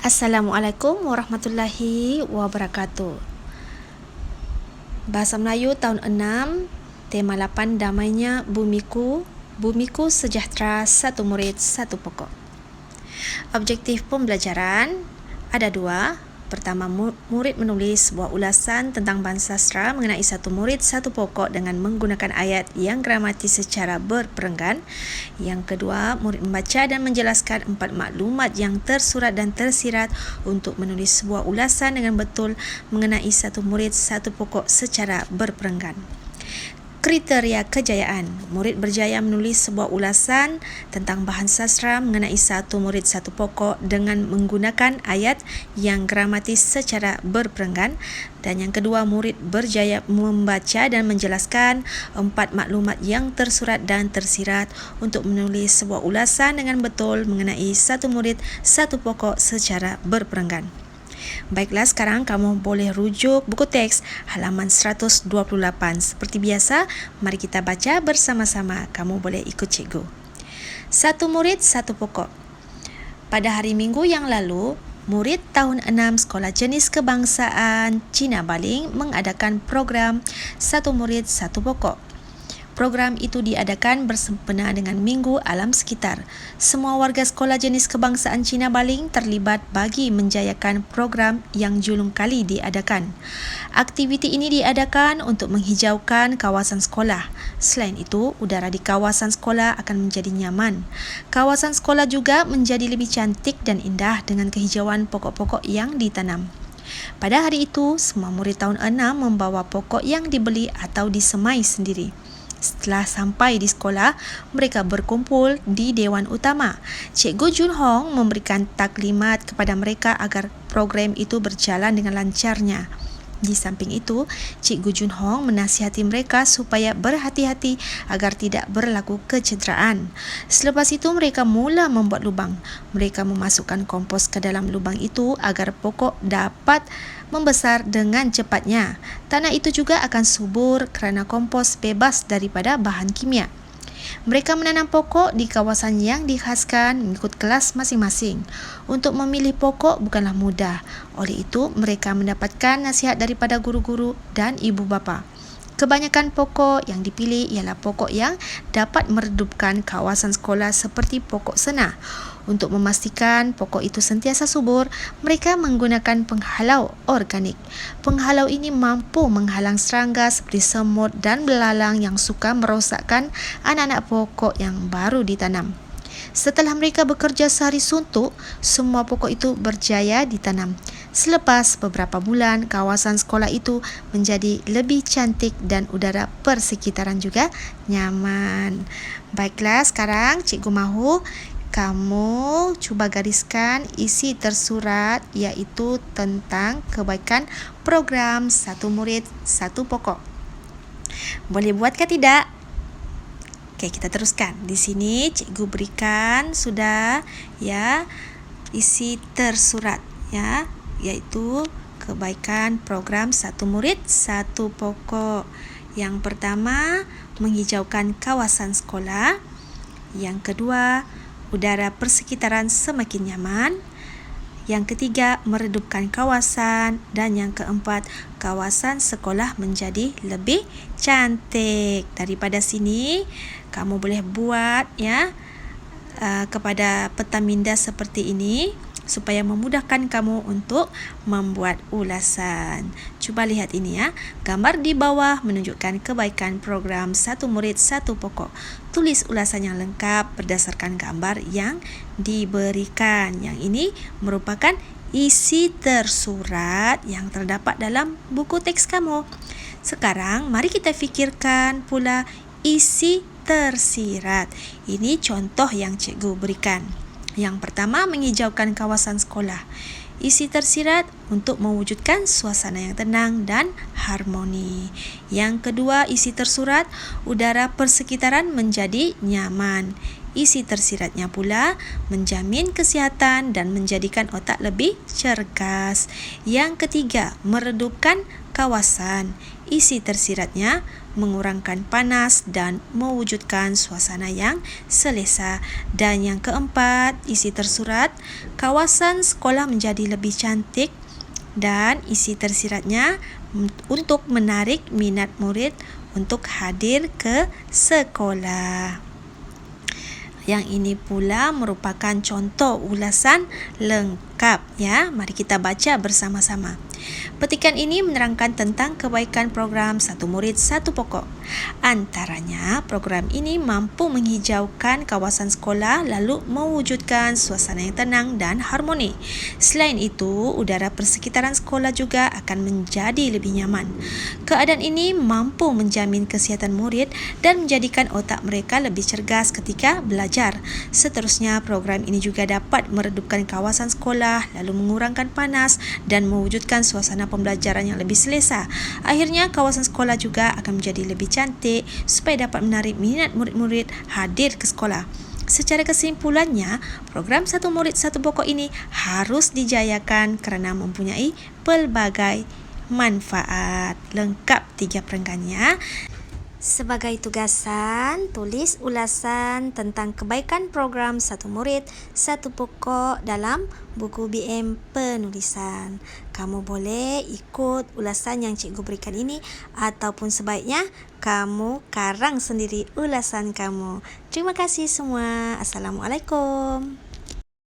Assalamualaikum warahmatullahi wabarakatuh. Bahasa Melayu tahun 6, tema 8, damainya bumiku, bumiku sejahtera, satu murid, satu pokok. Objektif pembelajaran ada dua. Pertama, murid menulis sebuah ulasan tentang bahasa sastra mengenai satu murid, satu pokok dengan menggunakan ayat yang gramatis secara berperenggan. Yang kedua, murid membaca dan menjelaskan 4 maklumat yang tersurat dan tersirat untuk menulis sebuah ulasan dengan betul mengenai satu murid, satu pokok secara berperenggan. Kriteria kejayaan. Murid berjaya menulis sebuah ulasan tentang bahan sastra mengenai satu murid satu pokok dengan menggunakan ayat yang gramatis secara berperenggan. Dan yang kedua, murid berjaya membaca dan menjelaskan 4 maklumat yang tersurat dan tersirat untuk menulis sebuah ulasan dengan betul mengenai satu murid satu pokok secara berperenggan. Baiklah, sekarang kamu boleh rujuk buku teks halaman 128. Seperti biasa, mari kita baca bersama-sama. Kamu boleh ikut cikgu. Satu murid, satu pokok. Pada hari Minggu yang lalu, murid tahun 6 Sekolah Jenis Kebangsaan Cina Baling mengadakan program Satu Murid, Satu Pokok. Program itu diadakan bersempena dengan Minggu Alam Sekitar. Semua warga Sekolah Jenis Kebangsaan Cina Baling terlibat bagi menjayakan program yang julung kali diadakan. Aktiviti ini diadakan untuk menghijaukan kawasan sekolah. Selain itu, udara di kawasan sekolah akan menjadi nyaman. Kawasan sekolah juga menjadi lebih cantik dan indah dengan kehijauan pokok-pokok yang ditanam. Pada hari itu, semua murid tahun 6 membawa pokok yang dibeli atau disemai sendiri. Setelah sampai di sekolah, mereka berkumpul di Dewan Utama. Cikgu Jun Hong memberikan taklimat kepada mereka agar program itu berjalan dengan lancarnya. Di samping itu, Cikgu Jun Hong menasihati mereka supaya berhati-hati agar tidak berlaku kecederaan. Selepas itu, mereka mula membuat lubang. Mereka memasukkan kompos ke dalam lubang itu agar pokok dapat membesar dengan cepatnya. Tanah itu juga akan subur kerana kompos bebas daripada bahan kimia. Mereka menanam pokok di kawasan yang dikhaskan mengikut kelas masing-masing. Untuk memilih pokok bukanlah mudah. Oleh itu, mereka mendapatkan nasihat daripada guru-guru dan ibu bapa. Kebanyakan pokok yang dipilih ialah pokok yang dapat meredupkan kawasan sekolah seperti pokok sena. Untuk memastikan pokok itu sentiasa subur, mereka menggunakan penghalau organik. Penghalau ini mampu menghalang serangga seperti semut dan belalang yang suka merosakkan anak-anak pokok yang baru ditanam. Setelah mereka bekerja sehari suntuk, semua pokok itu berjaya ditanam. Selepas beberapa bulan, kawasan sekolah itu menjadi lebih cantik dan udara persekitaran juga nyaman. Baiklah, sekarang Cikgu mahu kamu cuba gariskan isi tersurat, iaitu tentang kebaikan program Satu Murid, Satu Pokok. Boleh buat ke tidak? Okey, kita teruskan. Di sini cikgu berikan sudah ya isi tersurat ya, iaitu kebaikan program Satu Murid, Satu Pokok. Yang pertama, menghijaukan kawasan sekolah. Yang kedua, udara persekitaran semakin nyaman. Yang ketiga, meredupkan kawasan. Dan yang keempat, kawasan sekolah menjadi lebih cantik. Daripada sini, kamu boleh buat ya kepada peta minda seperti ini supaya memudahkan kamu untuk membuat ulasan. Cuba lihat ini ya. Gambar di bawah menunjukkan kebaikan program Satu Murid, Satu Pokok. Tulis ulasan yang lengkap berdasarkan gambar yang diberikan. Yang ini merupakan isi tersurat yang terdapat dalam buku teks kamu. Sekarang mari kita fikirkan pula isi tersirat. Ini contoh yang cikgu berikan. Yang pertama, menghijaukan kawasan sekolah. Isi tersirat untuk mewujudkan suasana yang tenang dan harmoni. Yang kedua, isi tersurat, udara persekitaran menjadi nyaman. Isi tersiratnya pula menjamin kesihatan dan menjadikan otak lebih cergas. Yang ketiga, meredupkan kawasan. Isi tersiratnya mengurangkan panas dan mewujudkan suasana yang selesa. Dan yang keempat, isi tersurat, kawasan sekolah menjadi lebih cantik dan isi tersiratnya untuk menarik minat murid untuk hadir ke sekolah. Yang ini pula merupakan contoh ulasan lengkap ya. Mari kita baca bersama-sama. Petikan ini menerangkan tentang kebaikan program Satu Murid Satu Pokok. Antaranya, program ini mampu menghijaukan kawasan sekolah lalu mewujudkan suasana yang tenang dan harmoni. Selain itu, udara persekitaran sekolah juga akan menjadi lebih nyaman. Keadaan ini mampu menjamin kesihatan murid dan menjadikan otak mereka lebih cergas ketika belajar. Seterusnya, program ini juga dapat meredupkan kawasan sekolah lalu mengurangkan panas dan mewujudkan suasana pembelajaran yang lebih selesa. Akhirnya, kawasan sekolah juga akan menjadi lebih cantik supaya dapat menarik minat murid-murid hadir ke sekolah. Secara kesimpulannya, program Satu Murid Satu Pokok ini harus dijayakan kerana mempunyai pelbagai manfaat. Lengkap 3 perenggannya. Sebagai tugasan, tulis ulasan tentang kebaikan program Satu Murid Satu Pokok dalam buku BM penulisan. Kamu boleh ikut ulasan yang cikgu berikan ini ataupun sebaiknya kamu karang sendiri ulasan kamu. Terima kasih semua. Assalamualaikum.